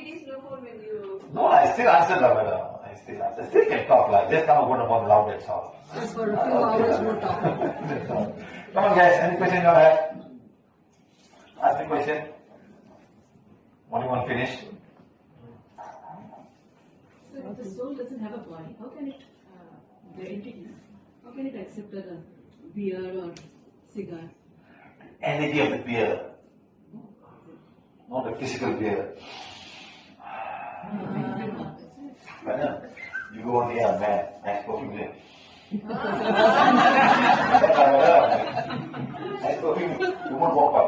entities no more when you... No, I still answer that, madam. I still can talk like just come and go loud, that's all. Just for a few hours more talk. That's all. Come on guys, any question you have? Ask the question. What do you want to finish? So if the soul doesn't have a body, how can it, the entities, how can it accept a beer or cigar? Energy of the beer. Not the physical beer. Madam, you go on here, man, nice perfume here. Nice perfume, you won't walk up.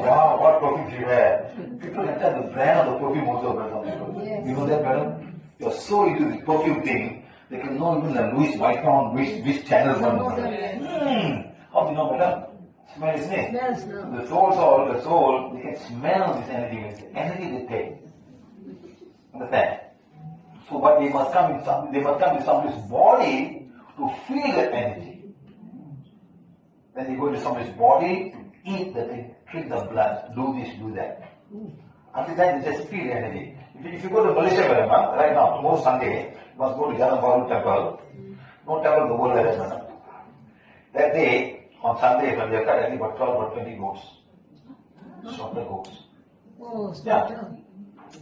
Wow, what perfume you have. People can tell the brand of the perfume also, madam. Yes. You know that, madam? You're so into the perfume thing, they can know even the Louis Vuitton, which channel Some one. of them, yes. How do you know, madam? Smell his name. Smells now. The soul, they can smell this energy, the energy they take. Understand? So, but they must come in somebody's body to feel that energy. Then they go into somebody's body to eat the thing, drink the blood, do this, do that. Until then, they just feel the energy. If you go to Malaysia, madam, right now, tomorrow Sunday, you must go to Jalan Baru temple. No temple in the world like that, madam. That day, on Sunday, when they cut at least about 12 or 20 goats. Slaughter goats. Oh, Yeah. stop.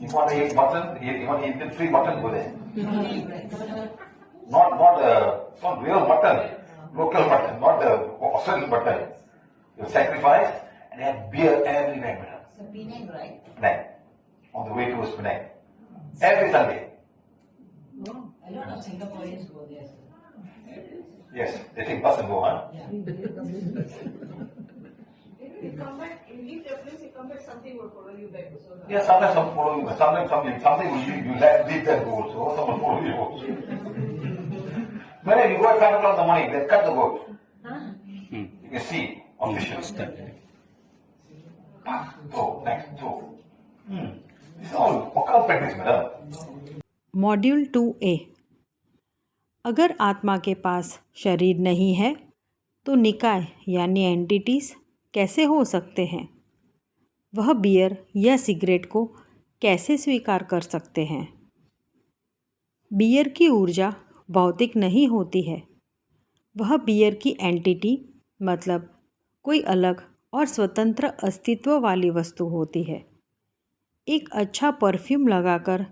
You want to eat mutton, you want to eat free mutton, go there. Not real mutton, local mutton, not the Australian mutton. You sacrifice and they have beer every night, madam. So Penang, right? Penang. On the way towards Penang. Every Sunday. A lot of Singaporeans go there. Yes, they take bus and go, huh? If you come back, you leave the place, you come back, something will follow you back. So Yeah, sometimes some follow you, sometimes something will you have to leave that goat, so someone follow you also. When you go at 5 o'clock in the morning, they cut the goat. You can see on vision. Next, throw. It's all occult practice, madam. Module 2A। अगर आत्मा के पास शरीर नहीं है तो निकाय यानी entities कैसे हो सकते हैं? वह बियर या सिगरेट को कैसे स्वीकार कर सकते हैं? बियर की ऊर्जा भौतिक नहीं होती है। वह बियर की एंटिटी मतलब कोई अलग और स्वतंत्र अस्तित्व वाली वस्तु होती है। एक अच्छा परफ्यूम लगाकर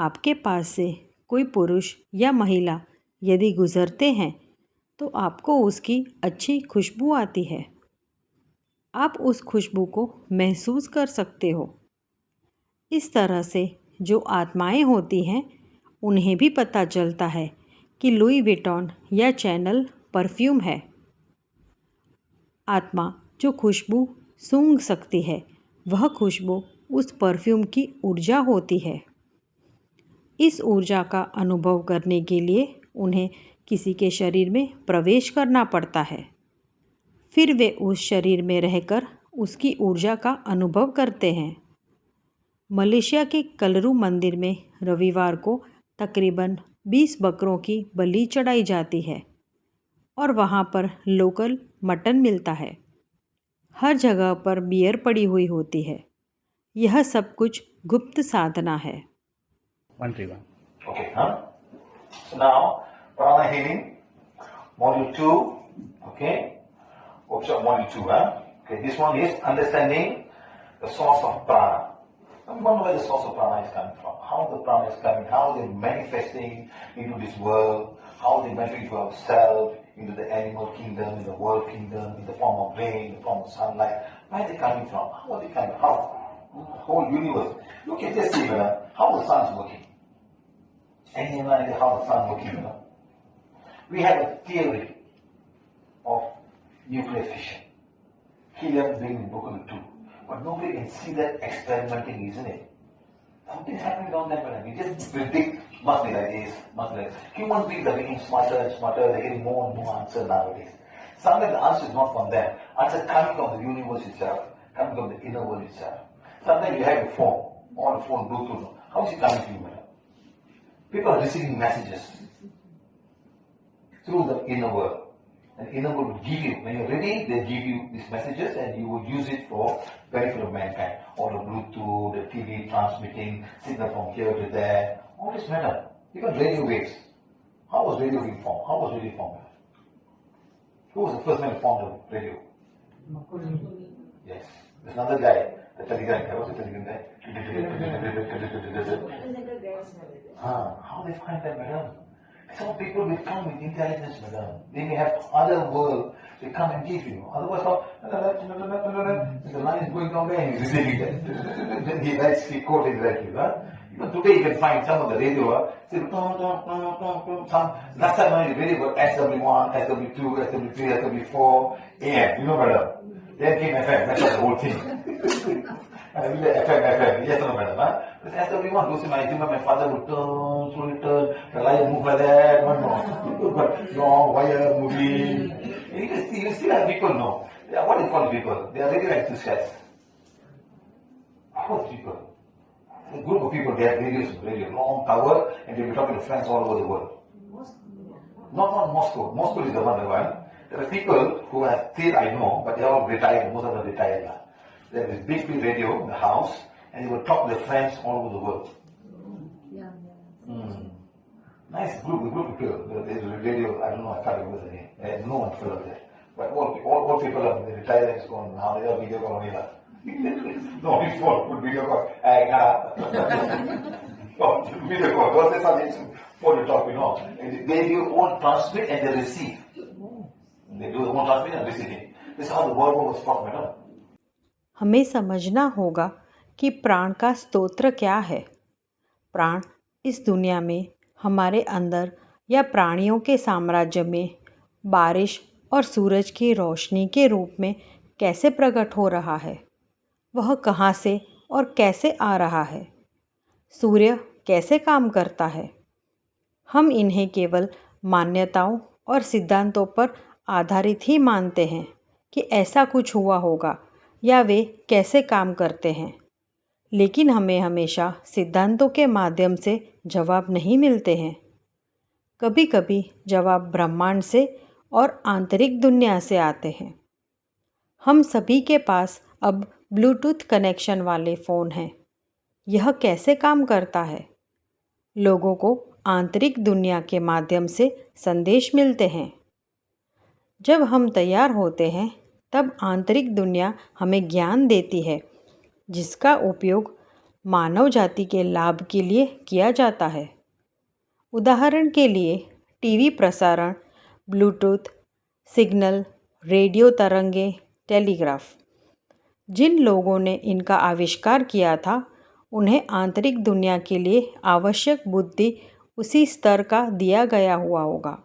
आपके पास से कोई पुरुष या महिला यदि गुज़रते हैं तो आपको उसकी अच्छी खुशबू आती है। आप उस खुशबू को महसूस कर सकते हो। इस तरह से जो आत्माएं होती हैं उन्हें भी पता चलता है कि लुई विटॉन या चैनल परफ्यूम है। आत्मा जो खुशबू सूंघ सकती है वह खुशबू उस परफ्यूम की ऊर्जा होती है। इस ऊर्जा का अनुभव करने के लिए उन्हें किसी के शरीर में प्रवेश करना पड़ता है। फिर वे उस शरीर में रहकर उसकी ऊर्जा का अनुभव करते हैं। मलेशिया के कलरू मंदिर में रविवार को तकरीबन 20 बकरों की बलि चढ़ाई जाती है और वहाँ पर लोकल मटन मिलता है। हर जगह पर बियर पड़ी हुई होती है। यह सब कुछ गुप्त साधना है। Okay, huh? So now, prana healing, module 2, okay? Workshop module 2, huh? Okay, this one is understanding the source of prana. Now we want to know where the source of prana is coming from. How the prana is coming, how they're manifesting into this world, how they manifest into ourselves, into the animal kingdom, in the world kingdom, in the form of rain, in the form of sunlight. Where are they coming from? How are they coming? How? The whole universe. Look at this, see, how the sun is working. Any idea how the sun is working? We have a theory of nuclear fission. Helium being broken into two. But nobody can see that experimenting, isn't it? Something's happening down there, we just predict, must be like this, must be like this. Human beings are getting smarter and smarter, they're getting more and more answers nowadays. Sometimes the answer is not from them. Answer coming from the universe itself, coming from the inner world itself. Sometimes you have a phone, or a phone Bluetooth. How is it coming to you, madam? People are receiving messages through the inner world. And inner world will give you, when you're ready, they'll give you these messages and you would use it for benefit of mankind. Or the Bluetooth, the TV transmitting signal from here to there. All this matter. Even radio waves. How was radio being formed? How was radio formed? Who was the first man to form the radio? Yes. There's another guy, the telegram guy. What's the telegram guy? How they find that, madam? Some people will come with intelligence, madam. They may have other world, they come and give you. Otherwise, the line is going down there and he's receiving that. Then he writes, he quotes exactly. Even today you can find some of the radio, last time I the radio was SW1, SW2, SW3, SW4, AM, you know, madam. Then came FM, that's the whole thing. FM, yes or no, madam? But SW1 goes in my dream, my father would turn, slowly turn, the light move like that, one more. Long wire moving. You still have people know. What do you call people? They are radio enthusiasts. What people? A group of people, they have radio, long tower, and they'll be talking to friends all over the world. Not Moscow. Moscow is the one. There are people who have still I know, but they're all retired, most of them retired now. There is big radio in the house, and they will talk to their friends all over the world. Nice group of people. There's a radio, I don't know, I can't remember the name. There's no one filled up there. But all people are retired and it's gone. Now they are video call only. No, before put video call. Video call. Those are something for the talk, you know. And they do own transmit and they receive. They do own transmit and receiving. This is how the world was taught, madam. हमें समझना होगा कि प्राण का स्तोत्र क्या है। प्राण इस दुनिया में हमारे अंदर या प्राणियों के साम्राज्य में बारिश और सूरज की रोशनी के रूप में कैसे प्रकट हो रहा है, वह कहाँ से और कैसे आ रहा है, सूर्य कैसे काम करता है। हम इन्हें केवल मान्यताओं और सिद्धांतों पर आधारित ही मानते हैं कि ऐसा कुछ हुआ होगा या वे कैसे काम करते हैं, लेकिन हमें हमेशा सिद्धांतों के माध्यम से जवाब नहीं मिलते हैं। कभी कभी जवाब ब्रह्मांड से और आंतरिक दुनिया से आते हैं। हम सभी के पास अब ब्लूटूथ कनेक्शन वाले फ़ोन हैं। यह कैसे काम करता है? लोगों को आंतरिक दुनिया के माध्यम से संदेश मिलते हैं। जब हम तैयार होते हैं तब आंतरिक दुनिया हमें ज्ञान देती है, जिसका उपयोग मानव जाति के लाभ के लिए किया जाता है। उदाहरण के लिए टीवी प्रसारण, ब्लूटूथ सिग्नल, रेडियो तरंगे, टेलीग्राफ। जिन लोगों ने इनका आविष्कार किया था, उन्हें आंतरिक दुनिया के लिए आवश्यक बुद्धि उसी स्तर का दिया गया हुआ होगा।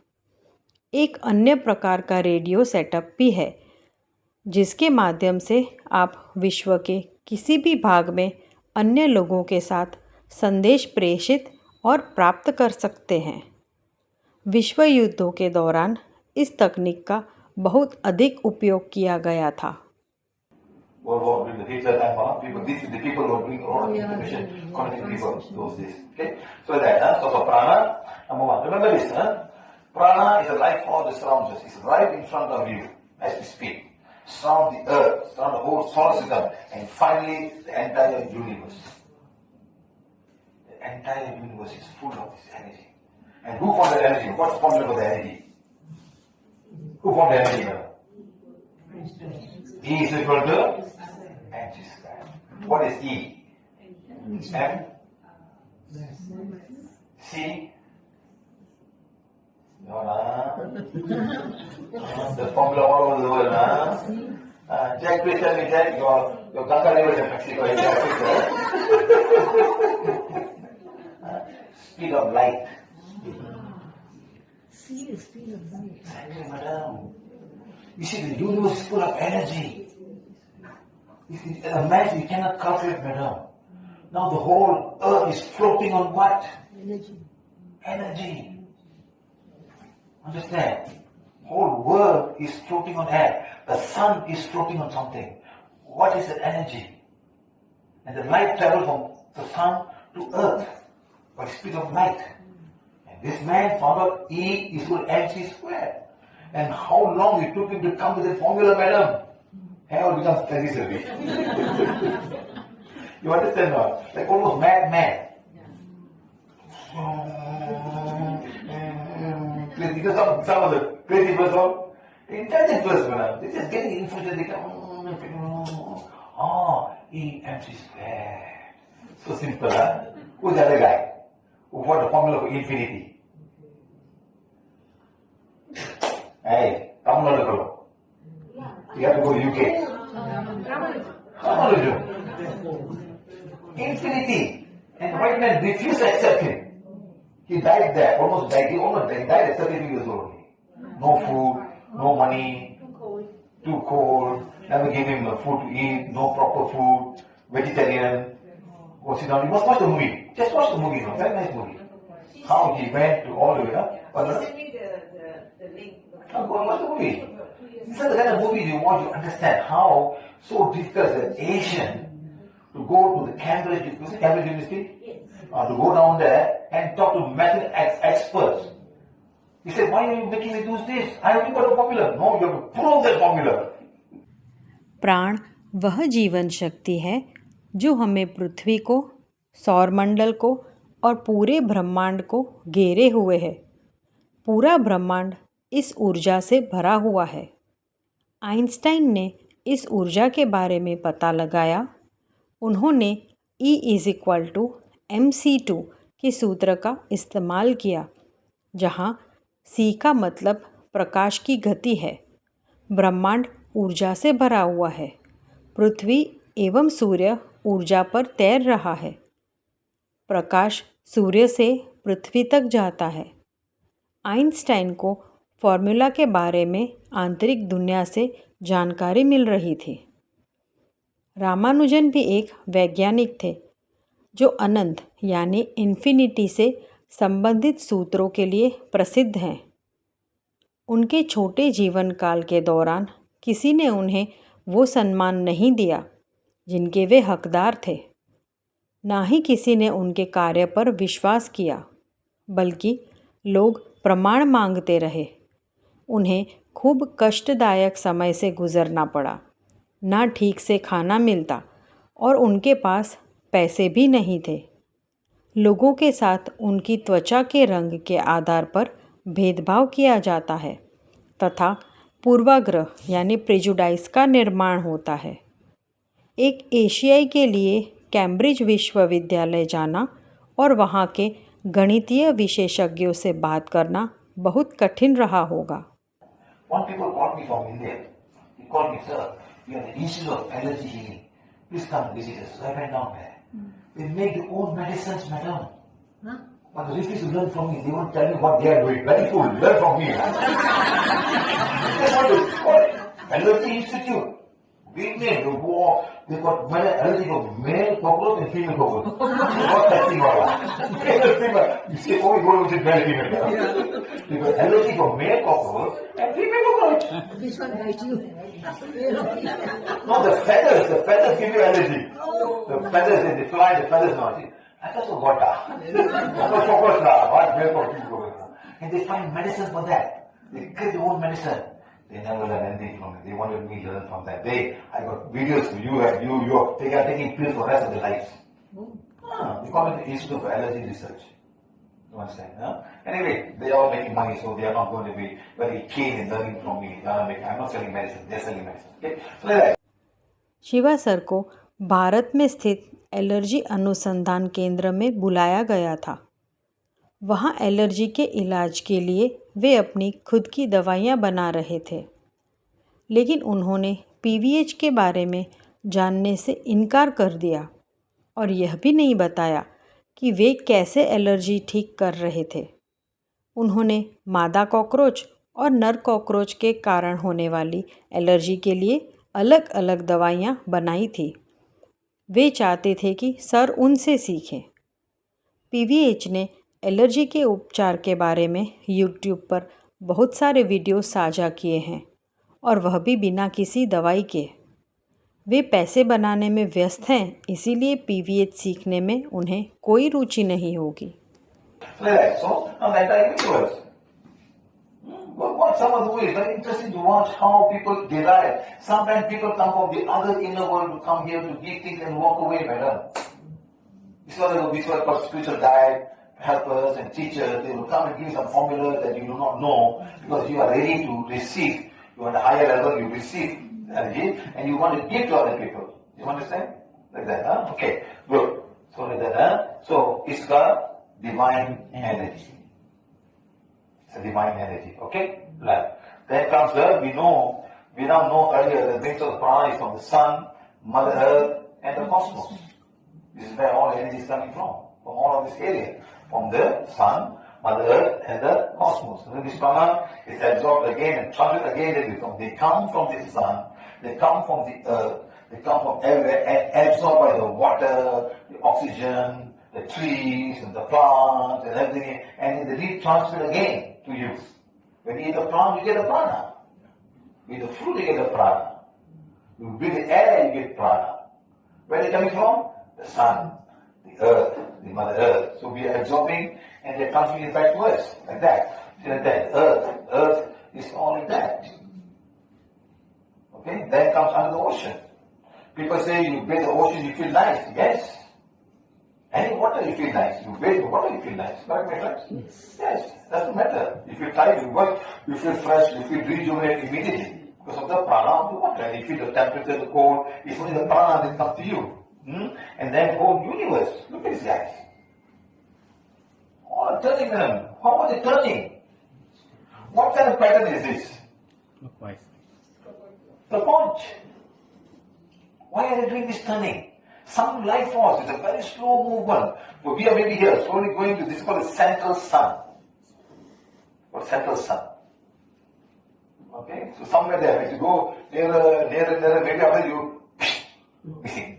एक अन्य प्रकार का रेडियो सेटअप भी है, जिसके माध्यम से आप विश्व के किसी भी भाग में अन्य लोगों के साथ संदेश प्रेषित और प्राप्त कर सकते हैं। विश्व युद्धों के दौरान इस तकनीक का बहुत अधिक उपयोग किया गया था। World War during the Hitler time, people, these the people who bring all information, connecting people those days. Okay, so that so for prana, number one. Remember this, prana is a life force that surrounds us. It's right in front of you as we speak. Surround the earth, surround the whole solar system, and finally the entire universe. The entire universe is full of this energy. And who formed that energy? What's the formula for the energy? Who formed the energy? E is equal to mc squared. What is E? M? C? No, the formula all over the world, Jack, please tell me, Jack, your Ganga river is in Mexico. Speed of light. Speed of light. Exactly, madam. You see, the universe is full of energy. It's a mass you cannot calculate, madam. Now the whole earth is floating on what? Energy. Understand? Whole world is floating on air. The sun is floating on something. What is the energy? And the light travels from the sun to earth by the speed of light. And this man found out E is equal to mc squared. And how long it took him to come with the formula, madam? Hair becomes very silly. You understand now? Like almost mad. Because some of the crazy person, intelligent person, madam, they're just getting influenced, they come, E MC squared. So simple, huh? Who's the other guy? Who got the formula for infinity? Hey, come on, fellow. You have to go to UK. Ramanujan. Infinity. And white man refused to accept him. He died there, almost died. He died at 32 years old. No food, no money, too cold, never gave him food to eat, no proper food, vegetarian. Go sit down. You must watch the movie. Just watch the movie, no? Very nice movie. How he went to all the way up. Send me the link. Go watch the movie. This is the kind of movie you want to understand how so difficult as an Asian to go to the Cambridge University, to go down there and talk to mathematics experts. He said, why are you making me do this? I only got a formula. No, you have to prove that formula. प्राण वह जीवन शक्ति है जो हमें पृथ्वी को, सौरमंडल को और पूरे ब्रह्मांड को घेरे हुए है। पूरा ब्रह्मांड इस ऊर्जा से भरा हुआ है। आइंस्टाइन ने इस ऊर्जा के बारे में पता लगाया। उन्होंने E = mc2 के सूत्र का इस्तेमाल किया, जहाँ C का मतलब प्रकाश की गति है। ब्रह्मांड ऊर्जा से भरा हुआ है। पृथ्वी एवं सूर्य ऊर्जा पर तैर रहा है। प्रकाश सूर्य से पृथ्वी तक जाता है। आइंस्टाइन को फॉर्मूला के बारे में आंतरिक दुनिया से जानकारी मिल रही थी। रामानुजन भी एक वैज्ञानिक थे जो अनंत यानी इन्फिनिटी से संबंधित सूत्रों के लिए प्रसिद्ध हैं। उनके छोटे जीवन काल के दौरान किसी ने उन्हें वो सम्मान नहीं दिया जिनके वे हकदार थे। ना ही किसी ने उनके कार्य पर विश्वास किया, बल्कि लोग प्रमाण मांगते रहे। उन्हें खूब कष्टदायक समय से गुजरना पड़ा। ना ठीक से खाना मिलता और उनके पास पैसे भी नहीं थे। लोगों के साथ उनकी त्वचा के रंग के आधार पर भेदभाव किया जाता है तथा पूर्वाग्रह यानी प्रेजुडाइज का निर्माण होता है। एक एशियाई के लिए कैम्ब्रिज विश्वविद्यालय जाना और वहाँ के गणितीय विशेषज्ञों से बात करना बहुत कठिन रहा होगा। One people called me from India. He called me, sir, we are the Institute of Allergy Healing. Please come visit us. So I went down there. They make their own medicines, madam. But they refuse to learn from me. They won't tell me what they are doing. Very fool. Learn from me. That's what Allergy Institute. Big name. They got allergy for male cockroach and female cockroach. What that thing about? You say, oh, you go with male female. They got allergy for male cockroach and female cockroach. This one bites you. No, the feathers give you allergy. The feathers, they fly, the feathers not. I thought so water. Cockroach now, what male cockroach? And they find medicine for that. They create their own medicine. They never learn anything from it. They wanted me to learn from that. I got videos for you they are taking pills for the rest of their lives. They call it the Institute for Allergy Research. You understand? Anyway, they are all making money, so they are not going to be very keen in learning from me. I'm not selling medicine, they're selling medicine. Okay? So like that. Shiva sir को भारत में स्थित allergy अनुसंधान केंद्र में बुलाया गया था। वहाँ एलर्जी के इलाज के लिए वे अपनी खुद की दवाइयाँ बना रहे थे, लेकिन उन्होंने पीवीएच के बारे में जानने से इनकार कर दिया और यह भी नहीं बताया कि वे कैसे एलर्जी ठीक कर रहे थे। उन्होंने मादा कॉकरोच और नर कॉकरोच के कारण होने वाली एलर्जी के लिए अलग अलग दवाइयाँ बनाई थी। वे चाहते थे कि सर उनसे सीखें। पीवीएच ने एलर्जी के उपचार के बारे में यूट्यूब पर बहुत सारे वीडियो साझा किए हैं और वह भी बिना किसी दवाई के। वे पैसे बनाने में व्यस्त हैं, इसीलिए पीवीएच सीखने में उन्हें कोई रुचि नहीं होगी। So, I'm like, watch some of the movies. Very interesting to watch how people derive. Sometimes people come from the other inner world to come here to give things and walk away, madam. This was called spiritual guide, helpers and teachers. They will come and give you some formulas that you do not know because you are ready to receive. You are at a higher level, you receive energy and you want to give to other people. You understand? Like that, huh? Okay, good. So like that, huh? So it's got divine energy. It's a divine energy, okay? Right. Then comes we now know earlier the base of prana is from the sun, Mother Earth, and the cosmos. This is where all energy is coming from all of this area. From the sun, Mother Earth, and the cosmos. So this prana is absorbed again and transferred again. They come from the sun, they come from the earth, they come from everywhere and absorbed by the water, the oxygen, the trees and the plants and everything, and they retransferred again to you. When you eat a plant, you get a prana. You eat the fruit, you get a prana. You breathe the air, you get prana. Where are they coming from? The sun, the earth, the Mother Earth. So we are absorbing and they're transferring it back to us, like that. See, like that. Earth is all like that. Okay? Then comes under the ocean. People say you bathe the ocean, you feel nice. Yes. Any water, you feel nice. You bathe the water, you feel nice. Correct, my friends? Yes. Doesn't matter. If you try to work, you feel fresh, you feel rejuvenated immediately because of the prana of the water. And you feel the temperature, the cold. It's only the prana that comes to you. And then whole universe. Look at these guys. All are turning them. How are they turning? What kind of pattern is this? Clockwise. The punch. Why are they doing this turning? Some life force. It's a very slow movement. So we are maybe here, slowly going to this is called the central sun. Or central sun. Okay? So somewhere there, if you go nearer, maybe after you missing.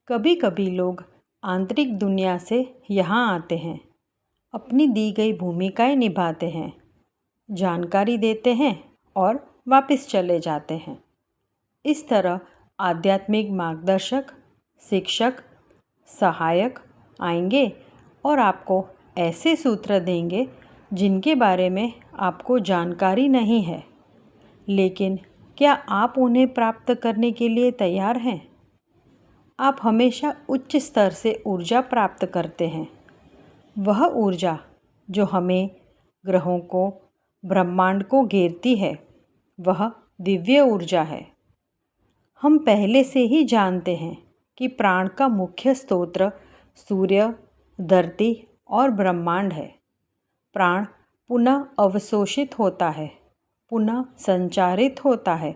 कभी कभी लोग आंतरिक दुनिया से यहाँ आते हैं, अपनी दी गई भूमिकाएं निभाते हैं, जानकारी देते हैं और वापस चले जाते हैं। इस तरह आध्यात्मिक मार्गदर्शक, शिक्षक, सहायक आएंगे और आपको ऐसे सूत्र देंगे जिनके बारे में आपको जानकारी नहीं है, लेकिन क्या आप उन्हें प्राप्त करने के लिए तैयार हैं? आप हमेशा उच्च स्तर से ऊर्जा प्राप्त करते हैं। वह ऊर्जा जो हमें, ग्रहों को, ब्रह्मांड को घेरती है, वह दिव्य ऊर्जा है। हम पहले से ही जानते हैं कि प्राण का मुख्य स्रोत सूर्य, धरती और ब्रह्मांड है। प्राण पुनः अवशोषित होता है, पुनः संचारित होता है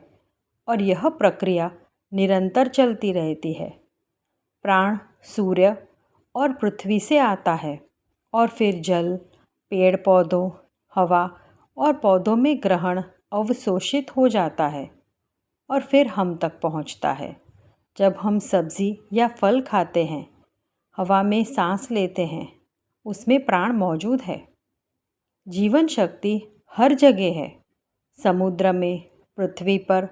और यह प्रक्रिया निरंतर चलती रहती है। प्राण सूर्य और पृथ्वी से आता है और फिर जल, पेड़ पौधों, हवा और पौधों में ग्रहण अवशोषित हो जाता है और फिर हम तक पहुंचता है। जब हम सब्ज़ी या फल खाते हैं, हवा में सांस लेते हैं, उसमें प्राण मौजूद है। जीवन शक्ति हर जगह है, समुद्र में, पृथ्वी पर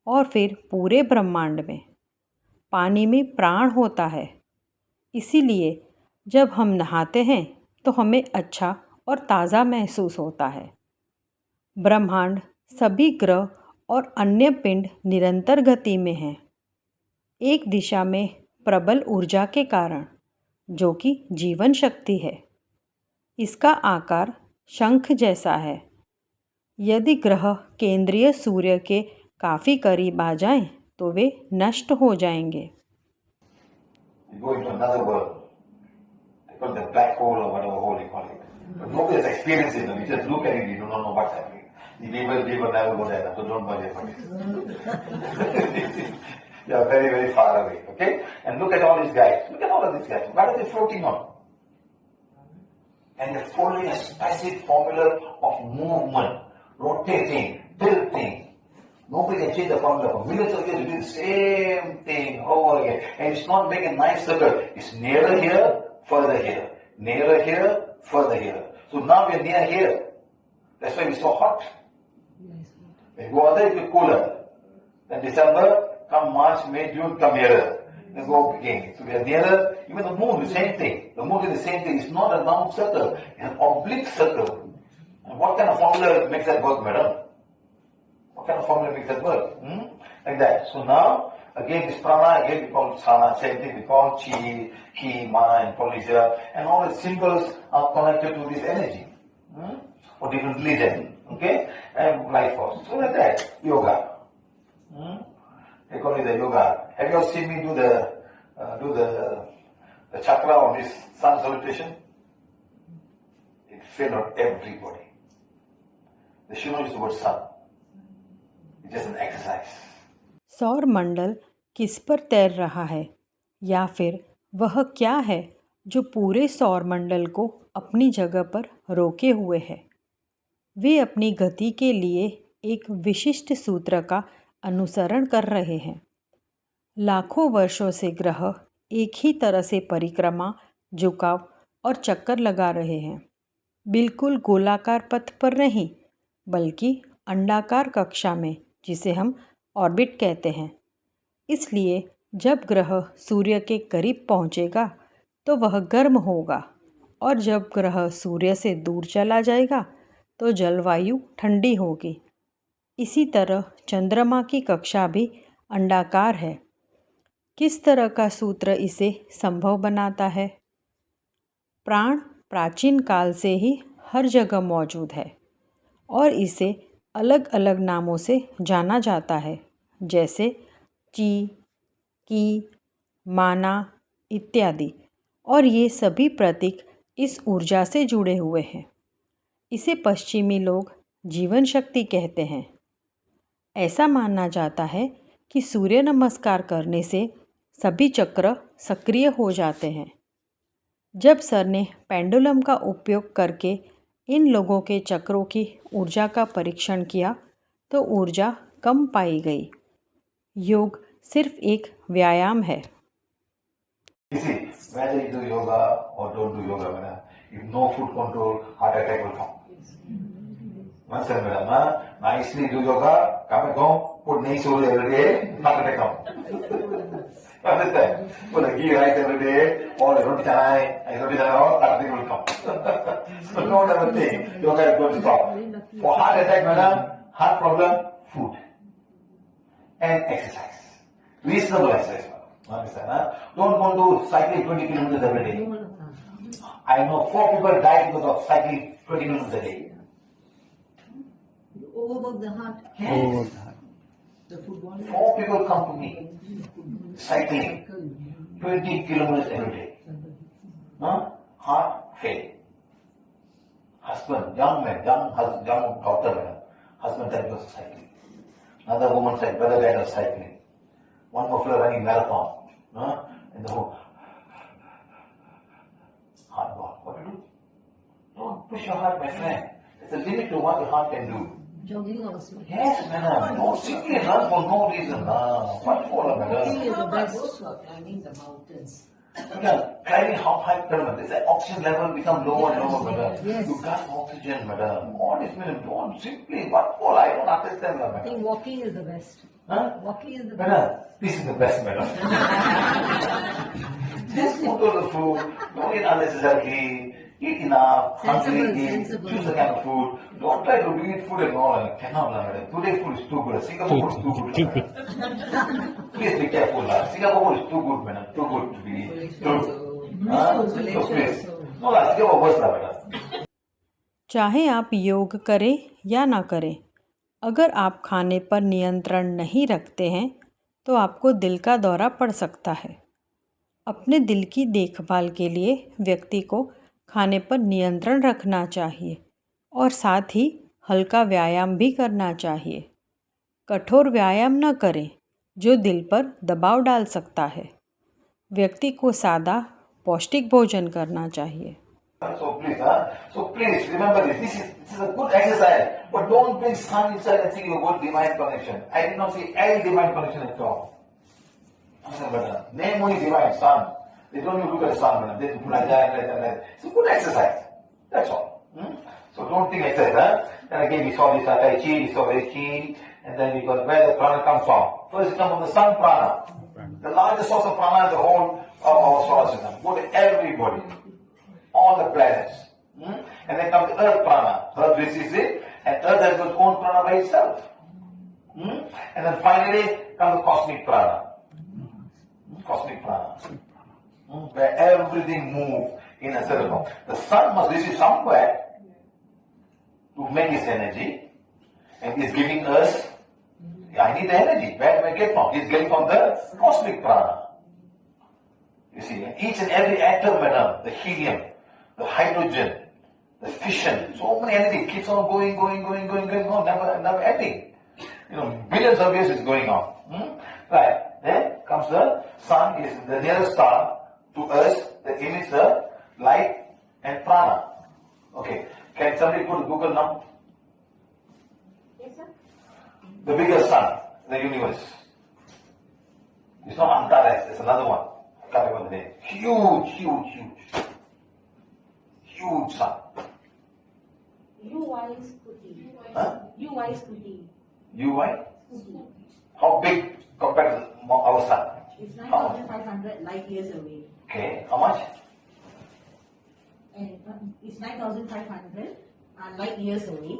और फिर पूरे ब्रह्मांड में। पानी में प्राण होता है। इसीलिए जब हम नहाते हैं तो हमें अच्छा और ताज़ा महसूस होता है। ब्रह्मांड, सभी ग्रह और अन्य पिंड निरंतर गति में हैं, एक दिशा में प्रबल ऊर्जा के कारण, जो कि जीवन शक्ति है। इसका आकार शंख जैसा है। यदि ग्रह केंद्रीय सूर्य के काफ़ी करीब आ जाएं, तो वे नष्ट हो जाएंगे। You go into another world. They call it the black hole or whatever hole you call it. But nobody has experienced it. You just look at it, you do not know what's happening. We will never go there, so don't worry about it. You are very, very far away, okay? And look at all these guys. Look at all of these guys. What are they floating on? And they're following a specific formula of movement, rotating, tilting. Nobody can change the formula. For millions of years, you do the same thing over again. And it's not making a nice circle. It's nearer here, further here. Nearer here, further here. So now we're near here. That's why it's so hot. When you go other, it will cooler. Then December, come March, May, June, come nearer. Then go up again. So we are nearer. Even the moon, the same thing. The moon is the same thing. It's not a round circle. It's an oblique circle. And what kind of formula makes that work, madam? What kind of formula makes that work? Like that. So now, again, this prana, again we call sana, same thing, we call chi, ki, mana, and polysya, and all the symbols are connected to this energy. For different religion, okay? And life force. So like that, yoga. They call it the yoga. Have you all seen me do the chakra on this sun salutation? It failed on everybody. They should not use the word sun. It's just an exercise. सौर मंडल किस पर तैर रहा है या फिर वह क्या है जो पूरे सौर मंडल को अपनी जगह पर रोके हुए है? वे अपनी गति के लिए एक विशिष्ट सूत्र का अनुसरण कर रहे हैं। लाखों वर्षों से ग्रह एक ही तरह से परिक्रमा, झुकाव और चक्कर लगा रहे हैं। बिल्कुल गोलाकार पथ पर नहीं, बल्कि अंडाकार कक्षा में, जिसे हम ऑर्बिट कहते हैं। इसलिए जब ग्रह सूर्य के करीब पहुंचेगा तो वह गर्म होगा, और जब ग्रह सूर्य से दूर चला जाएगा तो जलवायु ठंडी होगी। इसी तरह चंद्रमा की कक्षा भी अंडाकार है। किस तरह का सूत्र इसे संभव बनाता है? प्राण प्राचीन काल से ही हर जगह मौजूद है और इसे अलग अलग नामों से जाना जाता है, जैसे ची, की, माना इत्यादि, और ये सभी प्रतीक इस ऊर्जा से जुड़े हुए हैं। इसे पश्चिमी लोग जीवन शक्ति कहते हैं। ऐसा माना जाता है कि सूर्य नमस्कार करने से सभी चक्र सक्रिय हो जाते हैं। जब सर ने पेंडुलम का उपयोग करके इन लोगों के चक्रों की ऊर्जा का परीक्षण किया तो ऊर्जा कम पाई गई। योग सिर्फ एक व्यायाम है। You see, whether you do yoga or don't do yoga, madam, if no food control, heart attack will come. Understand, madam? Nicely do yoga, come at home, put nahi soda every day, heart attack come. Understand? Put a ghee rice every day, or roti canai, all heart attack will come. So don't ever think yoga is going to stop. For heart attack, madam, heart problem, food and exercise. Reasonable exercise. Understand? Don't go to cycling 20 kilometers every day. I know 4 people died because of cycling 20 kilometers a day. You overwork the heart. Yes. The football. 4 people come to me cycling 20 kilometers every day. Heart failed. Husband, young man, young daughter, husband died because of cycling. Another woman said, brother died of cycling. One more fellow running marathon. And the whole heart gone. What to do? Don't push your heart, my friend. There's a limit to what your heart can do. Jogging also. Yes, madam. Don't simply run for no reason. What for, madam? Walking is the best for climbing the mountains. Climbing how high pyramid, is that oxygen level become lower and lower, madam? Yes. You got oxygen, madam. All this, madam, don't simply, what for? I don't understand, I madam. think walking is the best. Huh? Walking is the best. Madam, this is the best, madam. Just control the food, don't eat unnecessarily, eat enough, hungry, eat, Sensible. choose the kind of food. Don't try to eat food and all. Cannot, madam. Today's food is too good. Singapore food is too good. Madam. Please be careful, madam. Singapore food is too good, madam. Too good to be true. So please. No, Singapore worse, madam. चाहे आप योग करें या ना करें, अगर आप खाने पर नियंत्रण नहीं रखते हैं तो आपको दिल का दौरा पड़ सकता है। अपने दिल की देखभाल के लिए व्यक्ति को खाने पर नियंत्रण रखना चाहिए और साथ ही हल्का व्यायाम भी करना चाहिए। कठोर व्यायाम न करें जो दिल पर दबाव डाल सकता है। व्यक्ति को सादा पौष्टिक भोजन करना चाहिए। So please remember this. This is a good exercise, but don't bring sun inside and think you got divine connection. I did not say any divine connection at all. Name only divine sun. They don't even look at the sun, madam. They do like that. It's a good exercise. That's all. So don't think exercise. And again, we saw this Tai Chi, we saw this Chi, and then we got where the prana comes from. First, it comes from the sun prana. The largest source of prana is the whole of our solar system. Go to everybody, all the planets. And then comes the earth prana. Earth receives it, and earth has its own prana by itself. And then finally comes the cosmic prana. Cosmic prana. Where everything moves in a circle. The sun must receive somewhere to make its energy, and is giving us. I need the energy. Where do I get from? It's getting from the cosmic prana. You see, each and every atom, madam, the helium, the hydrogen, the fission, so many energy keeps on going on, never ending. Billions of years is going on. Right. Then comes the sun, is the nearest star to us that emits the light and prana. Okay. Can somebody go to Google now? Yes, sir. The biggest sun in the universe. It's not Antares, it's another one. I can't remember the name. Huge sun. UY Scooty. Huh? UY Scooty. UY? How big compared to our sun? It's 9,500 light years away. Okay, how much? And it's 9,500 light years away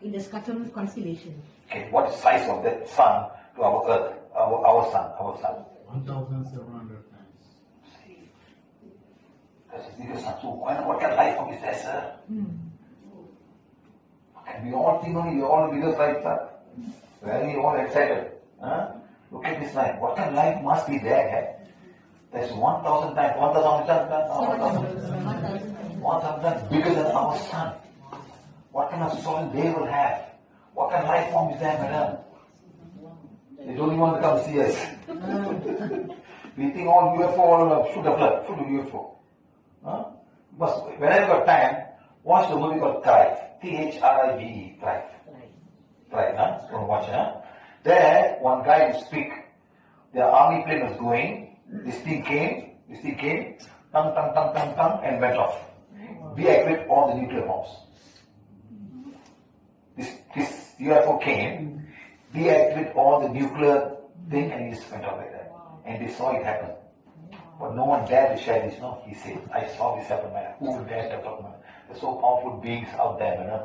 in the Scutum constellation. Okay, what is the size of that sun to our earth? Our sun. 1,700 times. That's the biggest sun. So what kind of life form is there, sir? And we all think only we all the biggest life, sir. Very all excited. Huh? Look at this life. What kind of life must be there? There's 1,000 times. 1,000 times. 1,000 times bigger than our sun. What kind of soil they will have? What kind of life form is there, madam? They don't even want to come see us. We think all UFO, all shoot a flood, shoot a UFO. Huh? But whenever you got time, watch the movie called Thrive. Thrive. Thrive. Thrive, huh? Don't watch it, huh? There, one guy would speak. The army plane was going. This thing came, tung, and went off. Deactivate all the nuclear bombs. This UFO came, deactivate all the nuclear thing, and it just went off like that. And they saw it happen. But no one dared to share this, no? He said, I saw this happen, man. Who would dare to talk about it? There's so powerful beings out there, man.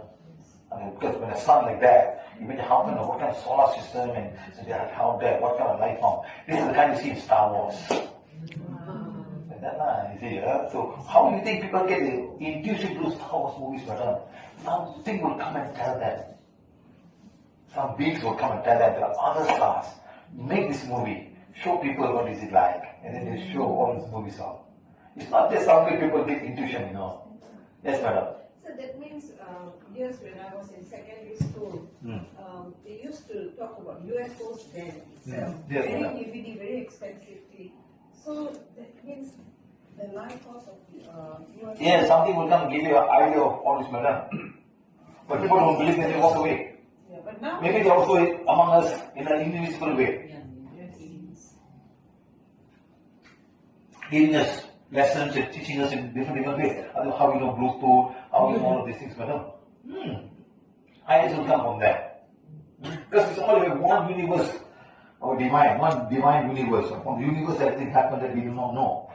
I mean, because when a sun like that, you mean how kind of what kind of solar system and they are out there, what kind of life form. This is the kind you see in Star Wars. Like that, you see, so how do you think people get the intuition to Star Wars movies, madam? Something will come and tell them. Some beings will come and tell them there are other stars. Make this movie. Show people what is it like. And then they show all these movies off. It's not just how many people get intuition, Yes, madam. So that means years when I was in secondary school, they used to talk about UFOs then itself. Yes, Very madam. DVD, very expensively. So that means the life force of the UFO. Yeah, something will come give you an idea of all this, madam. But people don't believe and they walk away. Yeah, but now Maybe they also among us in an invisible way. Giving us lessons and teaching us in different ways. How you know Bluetooth, how you know all of these things, madam. Ideas will come from there. Because it's all one universe, or one divine universe. From the universe everything happened that we do not know.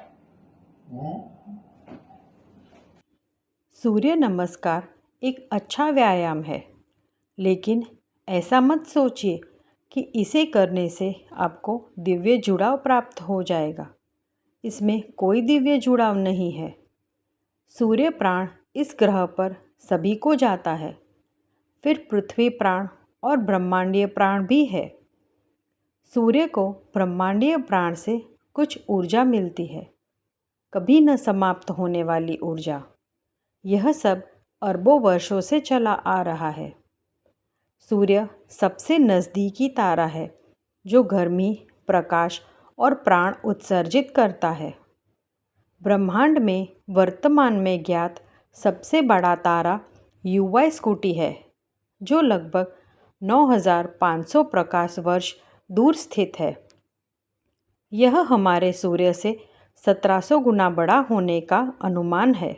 सूर्य नमस्कार एक अच्छा व्यायाम है, लेकिन ऐसा मत सोचिए कि इसे करने से आपको दिव्य जुड़ाव प्राप्त हो जाएगा। इसमें कोई दिव्य जुड़ाव नहीं है। सूर्य प्राण इस ग्रह पर सभी को जाता है, फिर पृथ्वी प्राण और ब्रह्मांडीय प्राण भी है। सूर्य को ब्रह्मांडीय प्राण से कुछ ऊर्जा मिलती है, कभी न समाप्त होने वाली ऊर्जा। यह सब अरबों वर्षों से चला आ रहा है। सूर्य सबसे नज़दीकी तारा है जो गर्मी, प्रकाश और प्राण उत्सर्जित करता है। ब्रह्मांड में वर्तमान में ज्ञात सबसे बड़ा तारा UY स्कूटी है, जो लगभग 9,500 प्रकाश वर्ष दूर स्थित है। यह हमारे सूर्य से 1700 गुना बड़ा होने का अनुमान है।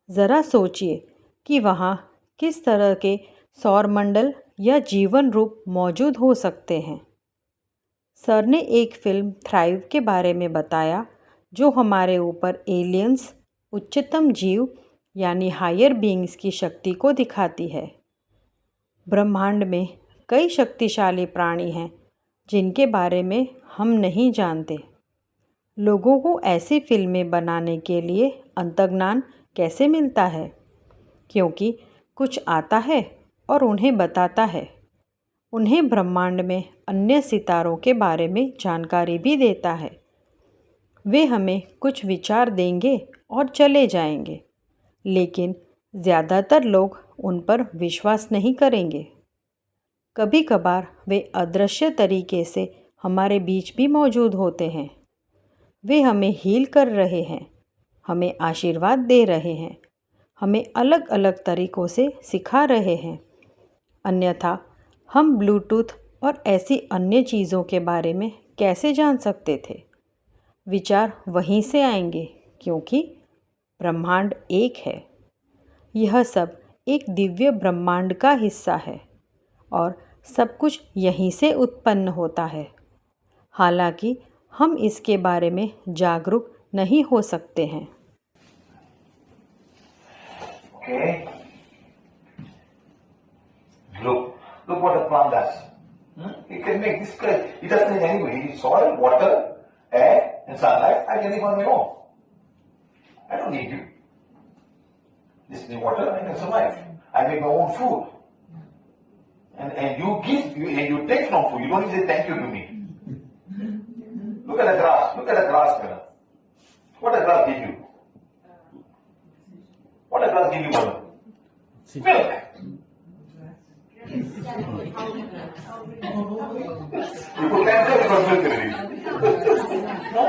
ज़रा सोचिए कि वहाँ किस तरह के सौरमंडल या जीवन रूप मौजूद हो सकते हैं। सर ने एक फिल्म थ्राइव के बारे में बताया, जो हमारे ऊपर एलियंस, उच्चतम जीव यानी हायर बीइंग्स की शक्ति को दिखाती है। ब्रह्मांड में कई शक्तिशाली प्राणी हैं जिनके बारे में हम नहीं जानते। लोगों को ऐसी फिल्में बनाने के लिए अंतर्ज्ञान कैसे मिलता है? क्योंकि कुछ आता है और उन्हें बताता है। उन्हें ब्रह्मांड में अन्य सितारों के बारे में जानकारी भी देता है। वे हमें कुछ विचार देंगे और चले जाएंगे, लेकिन ज़्यादातर लोग उन पर विश्वास नहीं करेंगे। कभी कभार वे अदृश्य तरीके से हमारे बीच भी मौजूद होते हैं। वे हमें हील कर रहे हैं, हमें आशीर्वाद दे रहे हैं, हमें अलग अलग तरीक़ों से सिखा रहे हैं। अन्यथा हम ब्लूटूथ और ऐसी अन्य चीज़ों के बारे में कैसे जान सकते थे? विचार वहीं से आएंगे क्योंकि ब्रह्मांड एक है। यह सब एक दिव्य ब्रह्मांड का हिस्सा है और सब कुछ यहीं से उत्पन्न होता है। हालांकि हम इसके बारे में जागरूक नहीं हो सकते हैं। Okay. Look what the plant does. It can make this kind. It doesn't need anyway. It needs soil, water, air, and sunlight. I can live on my own. I don't need you. Just need water. I can survive. I make my own food. And you give, you take from food. You don't even say thank you to me. Look at the grass. Look at the grass, madam. What does grass give you? What does grass give you, madam? Milk. You put cancer because milk already. No?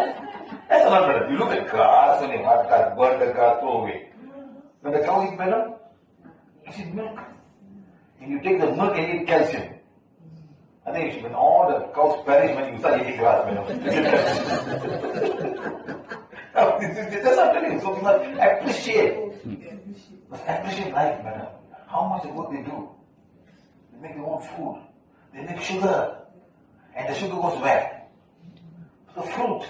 That's not better. You look at grass and you have that burn the grass, throw away. When the cow eats better, it eats milk. And you take the milk and eat calcium. I think when all the cows perish when you start eating grass, that's not telling you. So we must appreciate. Appreciate life, madam. How much work they do. They make their own food. They make sugar. And the sugar goes where? The fruit.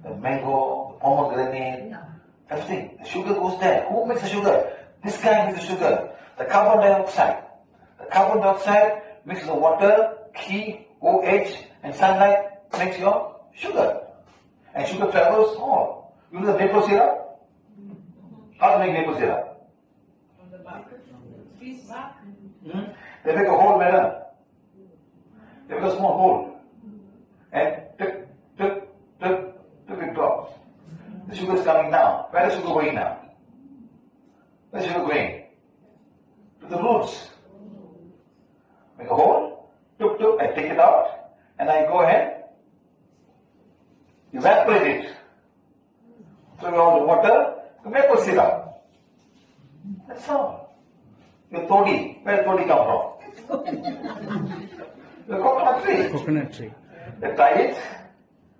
The mango, the pomegranate, everything. The sugar goes there. Who makes the sugar? This guy makes the sugar. The carbon dioxide. The carbon dioxide mixes the water, key, OH, and sunlight makes your sugar. And sugar travels all. You know the maple syrup? How to make maple syrup? They make a hole, madam. They make a small hole. And it drops. The sugar is coming down. Where is the sugar going now? Where is the sugar going? To the roots. Make a hole, I take it out, and I go ahead, evaporate it. Throw all the water, the maple syrup. That's all. Your toddy, where does toddy come from? The coconut tree. Coconut tree. They tried it.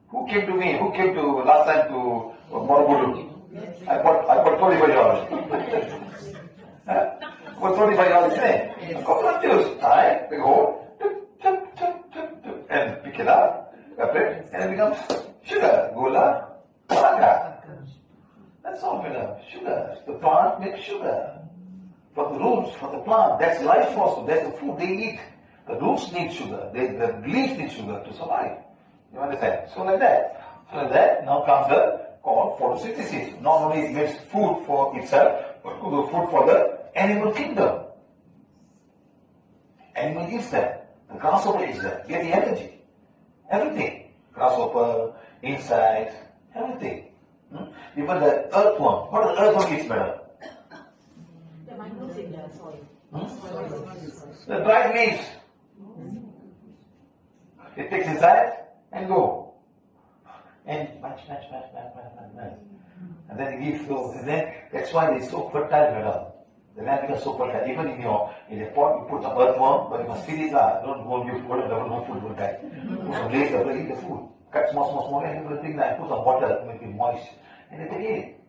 Who came to me? Who came to last time to Morogoro? I bought toddy for you. What $25 today? Coconut juice. I big hole, and pick it up, evaporate, and it becomes sugar. Gula, raga. That's all made of sugar. The plant makes sugar. From the roots, from the plant, that's life force. That's the food they eat. The roots need sugar. The leaves need sugar to survive. You understand? So like that. So like that, now comes the called photosynthesis. Not only it makes food for itself, but also food for the animal kingdom. Animal eats that. The grasshopper eats that. Get the energy. Everything. Grasshopper, insects, everything. Even the earthworm. What does the earthworm eat, madam? The microbes in the soil. The dried leaves. It takes inside and go. And match. And then it gives those. And then that's why they're so fertile, madam. The land becomes so fertile. Even in a pot, you put some earthworm, but you must feed it. Don't go give food, no food will die. Put some later, eat the food. Cut small, and everything like put some water to make it moist. And they take it.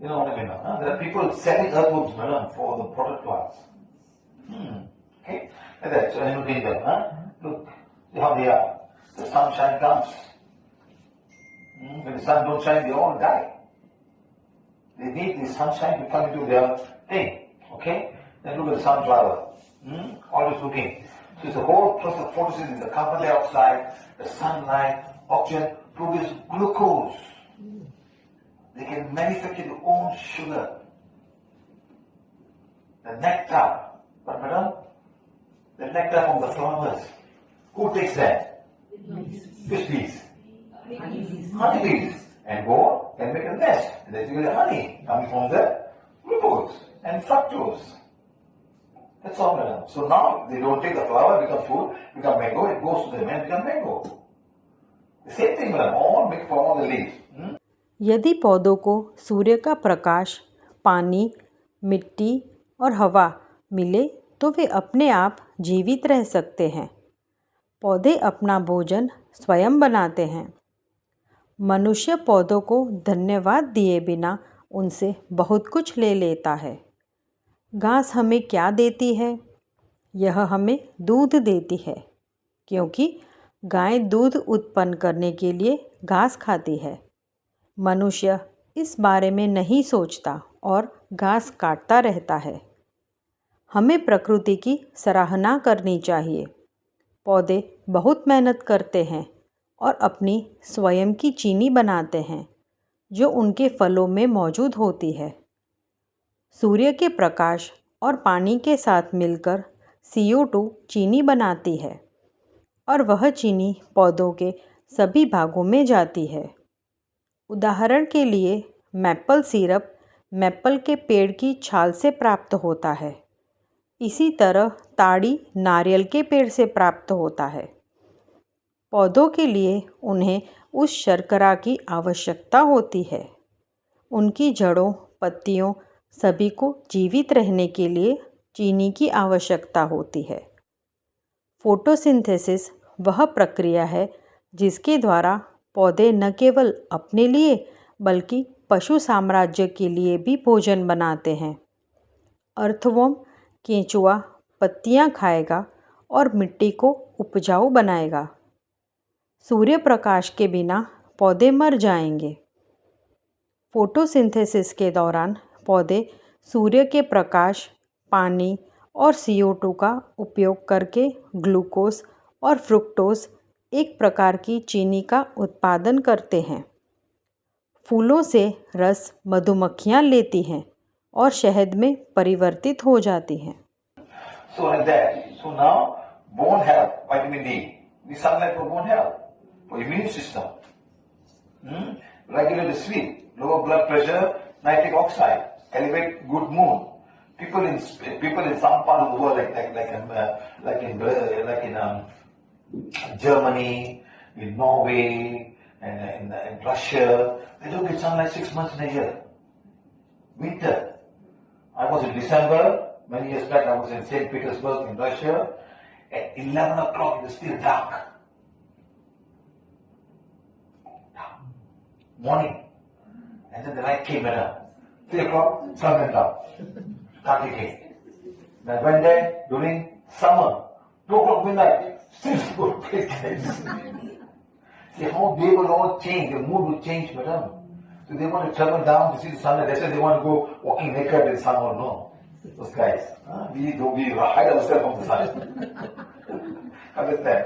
You know what I mean? Huh? There are people selling earthworms, madam, for the product plants. Okay? Like that. So animal kingdom, huh? Look, see how they are. The sunshine comes. When the sun don't shine, they all die. They need the sunshine to come into their thing. Okay? Then look at the sunflower. Always looking. So it's the whole process of photosynthesis, the carbon dioxide, the sunlight, oxygen produce glucose. They can manufacture their own sugar. The nectar. But madam, the nectar from the flowers. Who takes that? Fish bees. Honeybees. And go and make a nest. And then you get the honey coming from the glucose and fructose. That's all, madam. So now they don't take the flower, become food, become mango, it goes to them and become mango. The same thing, madam. All make from all the leaves. यदि पौधों को सूर्य का प्रकाश, पानी, मिट्टी और हवा मिले तो वे अपने आप जीवित रह सकते हैं। पौधे अपना भोजन स्वयं बनाते हैं। मनुष्य पौधों को धन्यवाद दिए बिना उनसे बहुत कुछ ले लेता है। घास हमें क्या देती है? यह हमें दूध देती है, क्योंकि गाय दूध उत्पन्न करने के लिए घास खाती है। मनुष्य इस बारे में नहीं सोचता और घास काटता रहता है। हमें प्रकृति की सराहना करनी चाहिए। पौधे बहुत मेहनत करते हैं और अपनी स्वयं की चीनी बनाते हैं, जो उनके फलों में मौजूद होती है। सूर्य के प्रकाश और पानी के साथ मिलकर CO2 चीनी बनाती है और वह चीनी पौधों के सभी भागों में जाती है। उदाहरण के लिए मैपल सिरप मैपल के पेड़ की छाल से प्राप्त होता है। इसी तरह ताड़ी नारियल के पेड़ से प्राप्त होता है। पौधों के लिए उन्हें उस शर्करा की आवश्यकता होती है। उनकी जड़ों, पत्तियों सभी को जीवित रहने के लिए चीनी की आवश्यकता होती है। फोटोसिंथेसिस वह प्रक्रिया है जिसके द्वारा पौधे न केवल अपने लिए बल्कि पशु साम्राज्य के लिए भी भोजन बनाते हैं। अर्थवर्म केंचुआ पत्तियां खाएगा और मिट्टी को उपजाऊ बनाएगा। सूर्य प्रकाश के बिना पौधे मर जाएंगे। फोटोसिंथेसिस के दौरान पौधे सूर्य के प्रकाश, पानी और CO2 का उपयोग करके ग्लूकोज और फ्रुक्टोज एक प्रकार की चीनी का उत्पादन करते हैं। फूलों से रस मधुमक्खियाँ लेती हैं और शहद में परिवर्तित हो जाती हैं। So like that. So now, bone health, vitamin D. We sunlight for bone health, for immune system. Regulate the sleep, lower blood pressure, nitric oxide, elevate good mood. People in some part of the world, like in Germany, in Norway, and in Russia, they don't get sunlight 6 months in a year. Winter. I was in December, many years back, I was in St. Petersburg in Russia. At 11 o'clock, it was still dark. Morning. And then the light came at 3 o'clock, sun went up. Dark again. Then I went there during summer. 2 o'clock midnight, still good place. See how they will all change, the mood will change, madam. So they want to travel down to see the sunlight. That's why they want to go walking naked in the sun or no. Those guys. We hide ourselves from the sun. Understand?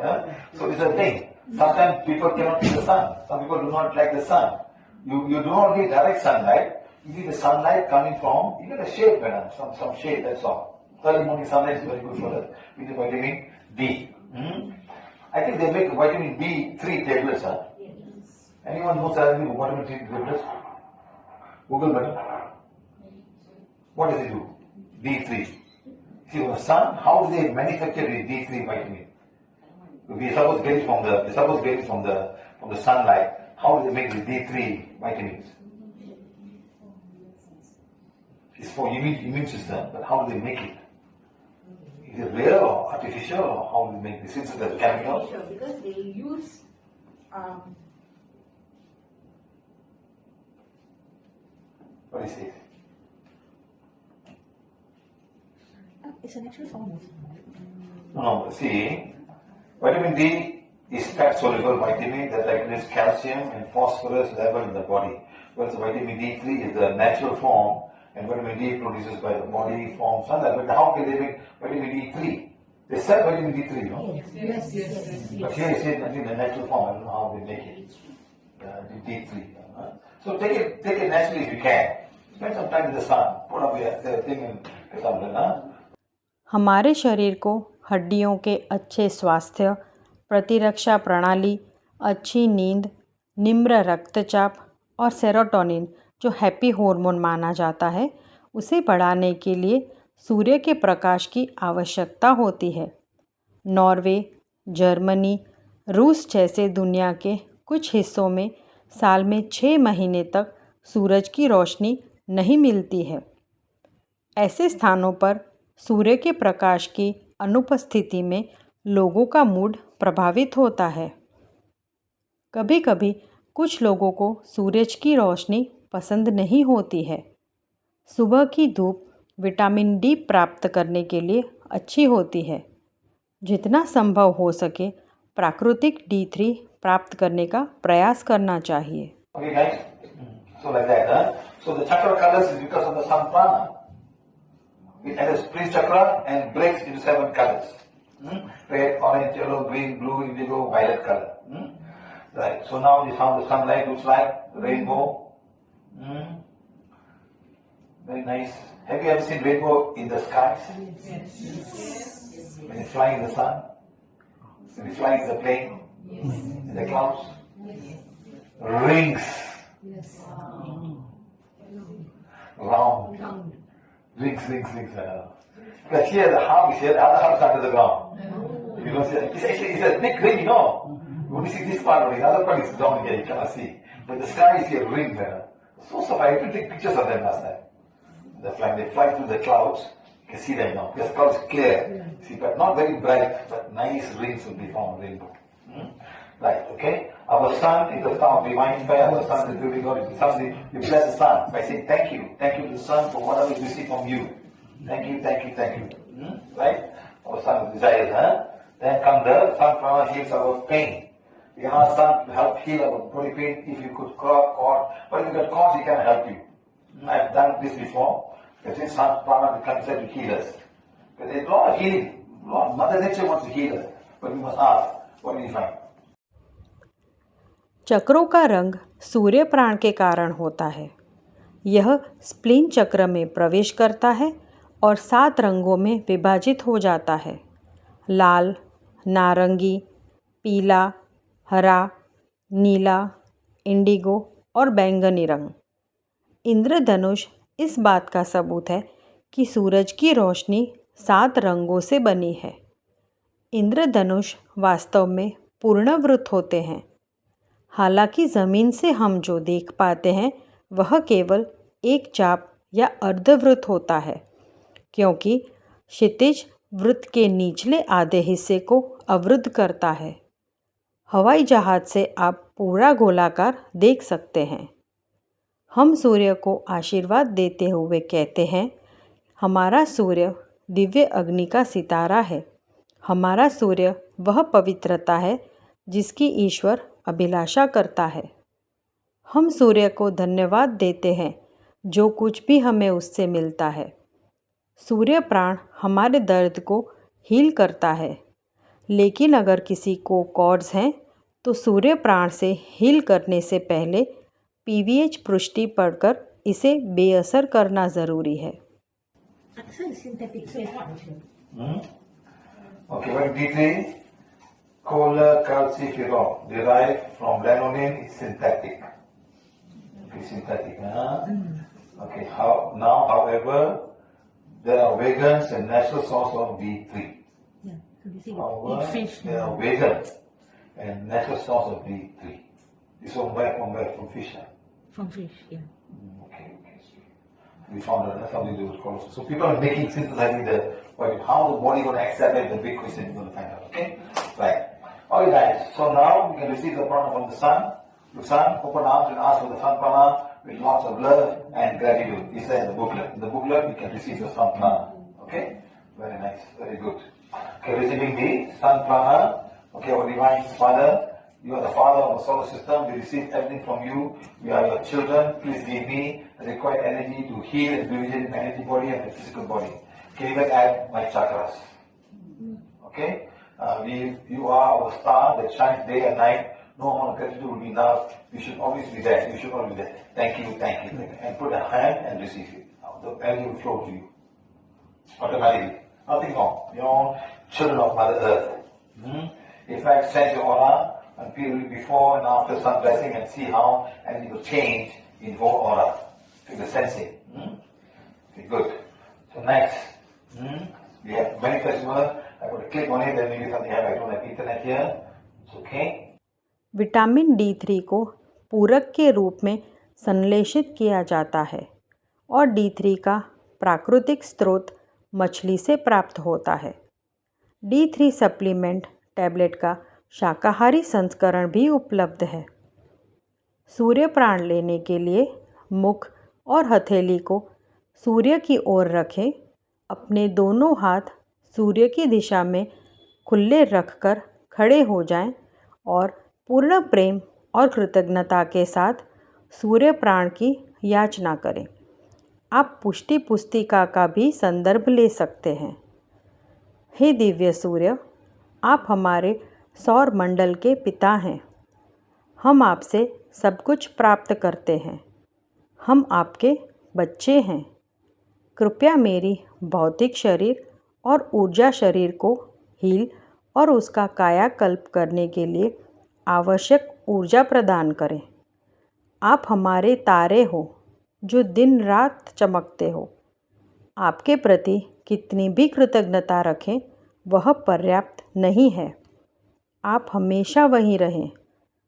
So it's a thing. Sometimes people cannot see the sun. Some people do not like the sun. You do not need direct sunlight. You need the sunlight coming from, you get a shade, madam. Some shade, that's all. Early morning sunlight is very good for us. We need vitamin D. I think they make vitamin B3 tablets, huh? Yes. Anyone knows vitamin D tablets? Google, madam. What does it do? D3. See, the sun, how do they manufacture the D3 vitamin? We suppose get it from the sunlight. How do they make the D3 vitamins? It's for immune system, but how do they make it? Is it real or artificial, or how do they make this? Is it chemicals? Because they use What is it? it's an actual form. No, see, vitamin D is fat soluble vitamin that regulates calcium and phosphorus level in the body. because vitamin D3 is the natural form, and vitamin D produces by the body from sunlight. But how can they make vitamin D3? They sell vitamin D3, you know? Yes, yes. But here it says in the natural form. I don't know how they make it. D3. So take it naturally if you can. Spend some time in the sun. Put up the thing and get something, huh? हमारे शरीर को हड्डियों के अच्छे स्वास्थ्य, प्रतिरक्षा प्रणाली, अच्छी नींद, निम्न रक्तचाप और सेरोटोनिन जो हैप्पी हार्मोन माना जाता है, उसे बढ़ाने के लिए सूर्य के प्रकाश की आवश्यकता होती है। नॉर्वे, जर्मनी, रूस जैसे दुनिया के कुछ हिस्सों में साल में 6 महीने तक सूरज की रोशनी नहीं मिलती है। ऐसे स्थानों पर सूर्य के प्रकाश की अनुपस्थिति में लोगों का मूड प्रभावित होता है। कभी कभी कुछ लोगों को सूरज की रोशनी पसंद नहीं होती है। सुबह की धूप विटामिन डी प्राप्त करने के लिए अच्छी होती है। जितना संभव हो सके प्राकृतिक D3 प्राप्त करने का प्रयास करना चाहिए। Okay, guys. So like that, huh? So the chakra colors is because of the sun prana. It enters Prince chakra and breaks into 7 colors. Red, orange, yellow, green, blue, indigo, violet color. Right. So now this is how the sunlight looks like, the rainbow. Very nice. Have you ever seen rainbow in the skies? Yes. When you fly in the sun, when you fly in the plane, in the clouds, rings, round, rings. Because here the half is here, the other half is under the ground. You don't see that. It's a big ring, you know. You only see this part only, another part is down here, you cannot see. But the sky is here, ring there. So I have to take pictures of them last time. They fly through the clouds. You can see them now. Because the clouds are clear. See, but not very bright, but nice rings will be found rainbow. Right, okay? Our sun is the star of divine fire. Our sun is really God. We bless the sun by saying thank you. Thank you to the sun for whatever we receive from you. Thank you. Right? Our sun desires, huh? Then comes the sun prana heals our pain. You can ask sun to help heal our body pain. If you could cause, but if you got cause, he can help you. I've done this before. Because this sun prana becomes to heal us. But there's a lot of healing. Mother Nature wants to heal us. But we must ask, what do we find? चक्रों का रंग सूर्य प्राण के कारण होता है। यह spleen चक्र में प्रवेश करता है और 7 रंगों में विभाजित हो जाता है। लाल, नारंगी, पीला, हरा, नीला, इंडिगो और बैंगनी रंग। इंद्रधनुष इस बात का सबूत है कि सूरज की रोशनी 7 रंगों से बनी है। इंद्रधनुष वास्तव में पूर्णवृत्त होते हैं। हालांकि ज़मीन से हम जो देख पाते हैं वह केवल एक चाप या अर्धवृत्त होता है, क्योंकि क्षितिज वृत्त के निचले आधे हिस्से को अवरुद्ध करता है। हवाई जहाज़ से आप पूरा गोलाकार देख सकते हैं। हम सूर्य को आशीर्वाद देते हुए कहते हैं, हमारा सूर्य दिव्य अग्नि का सितारा है। हमारा सूर्य वह पवित्रता है जिसकी ईश्वर अभिलाषा करता है। हम सूर्य को धन्यवाद देते हैं जो कुछ भी हमें उससे मिलता है। सूर्य प्राण हमारे दर्द को हील करता है, लेकिन अगर किसी को कॉर्ड्स हैं तो सूर्य प्राण से हील करने से पहले PVH पुष्टि पढ़कर इसे बेअसर करना ज़रूरी है। Okay, what D3? Cholecalciferol, derived from lanolin, is synthetic. Okay, synthetic. Okay, however, there are vegans and natural source of D3. Yeah, so this is However, fish. there are vegans and natural source of D3. This one from fish. From fish, yeah. Okay. We found that something to do with cholesterol. So people are synthesizing how the body going to accept it, the big question we're going to find out. Okay? Right. Alright guys, so now we can receive the prana from the sun. The sun, open arms and ask for the sun prana with lots of love and gratitude. It's there in the booklet. In the booklet, we can receive the sun prana. Okay? Very nice. Very good. Okay, receiving the sun prana. Okay, our Divine Father, You are the father of the solar system. We receive everything from you. We are your children. Please give me the required energy to heal and rejuvenate my energy body and my physical body. Can even add my chakras. Okay? You are our star that shines day and night. No amount of gratitude will be enough. You should always be there. You should always be there. Thank you, thank you. And put a hand and receive it. The energy will flow to you. Automatically. Nothing wrong. You're children of Mother Earth. In fact, sense your aura and feel before and after sun blessing and see how energy will change in whole aura. Feel the sensing. Okay, good. So next, we have many customers. I'm going to click on it, then maybe something happens. I don't have internet here. It's okay. Vitamin D3 को पूरक के रूप में संश्लेषित किया जाता है और D3 का प्राकृतिक स्रोत मछली से प्राप्त होता है। D3 सप्लीमेंट टैबलेट का शाकाहारी संस्करण भी उपलब्ध है। सूर्य प्राण लेने के लिए मुख और हथेली को सूर्य की ओर रखें। अपने दोनों हाथ सूर्य की दिशा में खुले रखकर खड़े हो जाएं और पूर्ण प्रेम और कृतज्ञता के साथ सूर्य प्राण की याचना करें। आप पुष्टि पुस्तिका का भी संदर्भ ले सकते हैं। हे दिव्य सूर्य, आप हमारे सौर मंडल के पिता हैं। हम आपसे सब कुछ प्राप्त करते हैं। हम आपके बच्चे हैं। कृपया मेरी भौतिक शरीर और ऊर्जा शरीर को हील और उसका कायाकल्प करने के लिए आवश्यक ऊर्जा प्रदान करें। आप हमारे तारे हो जो दिन रात चमकते हो। आपके प्रति कितनी भी कृतज्ञता रखें वह पर्याप्त नहीं है। आप हमेशा वहीं रहें।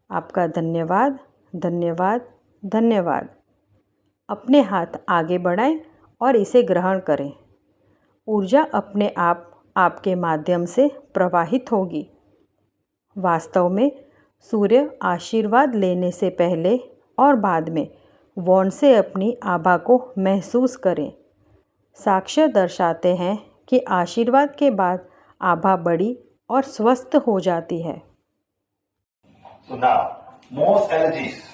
आपका धन्यवाद, धन्यवाद, धन्यवाद। अपने हाथ आगे बढ़ाएं और इसे ग्रहण करें। ऊर्जा अपने आप आपके माध्यम से प्रवाहित होगी। वास्तव में सूर्य आशीर्वाद लेने से पहले और बाद में वॉन्ड से अपनी आभा को महसूस करें। साक्ष्य दर्शाते हैं कि आशीर्वाद के बाद आभा बड़ी और स्वस्थ हो जाती है। So now, most allergies is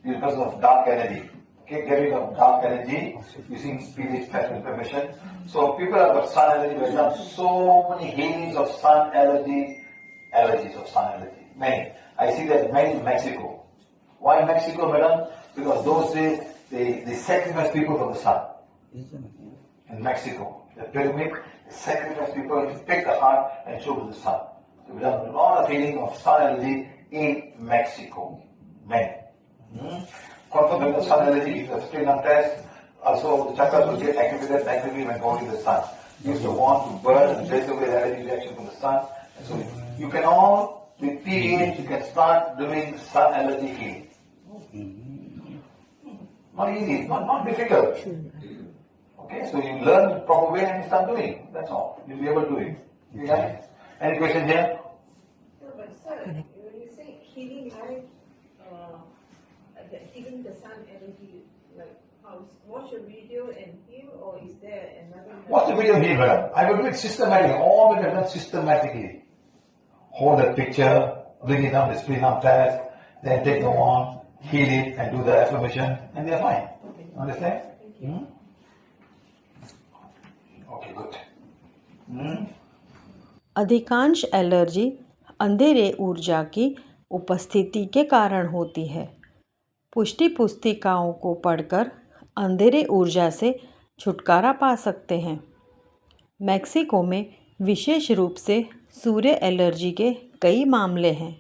because of dark energy. Okay, get rid of dark energy using spirit information. So people have got sun allergy. We've done so many healings of sun allergies of sun allergy. Many. I see that many in Mexico. Why Mexico, madam? Because those days they sacrifice people for the sun. In Mexico, the pyramid, they sacrifice people to take the heart and show to the sun. So we've done a lot of healing of sun allergy in Mexico. Many. Confirm that the sun allergy is a spleen test. Also, the chakras will get activated naturally when going to the sun. Use the wand to burn and chase away the allergy reaction from the sun. And so you can all, with periods, you can start doing sun allergy healing. Not easy, not difficult. Okay, so you learn the proper way and start doing. That's all. You'll be able to do it. You got it? Any question here? No, but sir, when you say healing life, healing the sun energy, like how watch a video and heal, or is there another? Watch the video here, madam. I will do it systematically. All that I've done systematically. Hold that picture, bring it up, display up test, then take the wand, heal it, and do the affirmation, and they're fine. Understand? Okay, good. अधिकांश allergy अंधेरे ऊर्जा की उपस्थिति के कारण होती है। पुष्टि पुस्तिकाओं को पढ़कर अंधेरे ऊर्जा से छुटकारा पा सकते हैं। मैक्सिको में विशेष रूप से सूर्य एलर्जी के कई मामले हैं,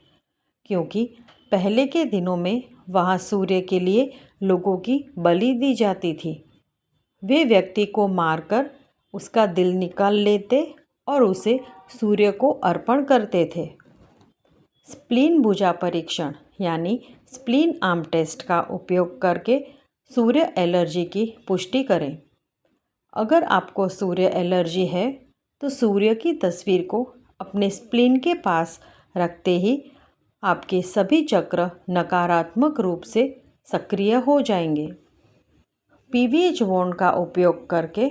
क्योंकि पहले के दिनों में वहाँ सूर्य के लिए लोगों की बलि दी जाती थी। वे व्यक्ति को मारकर उसका दिल निकाल लेते और उसे सूर्य को अर्पण करते थे। स्प्लीन भुजा परीक्षण यानी स्प्लीन आर्म टेस्ट का उपयोग करके सूर्य एलर्जी की पुष्टि करें। अगर आपको सूर्य एलर्जी है तो सूर्य की तस्वीर को अपने स्प्लीन के पास रखते ही आपके सभी चक्र नकारात्मक रूप से सक्रिय हो जाएंगे। पीवीएच वॉन्ड का उपयोग करके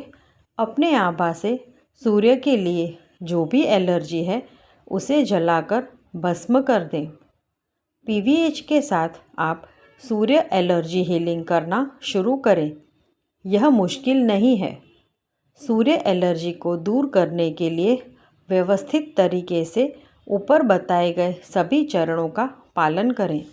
अपने आभा से सूर्य के लिए जो भी एलर्जी है उसे जलाकर भस्म कर दें। PVH के साथ आप सूर्य एलर्जी हीलिंग करना शुरू करें। यह मुश्किल नहीं है। सूर्य एलर्जी को दूर करने के लिए व्यवस्थित तरीके से ऊपर बताए गए सभी चरणों का पालन करें।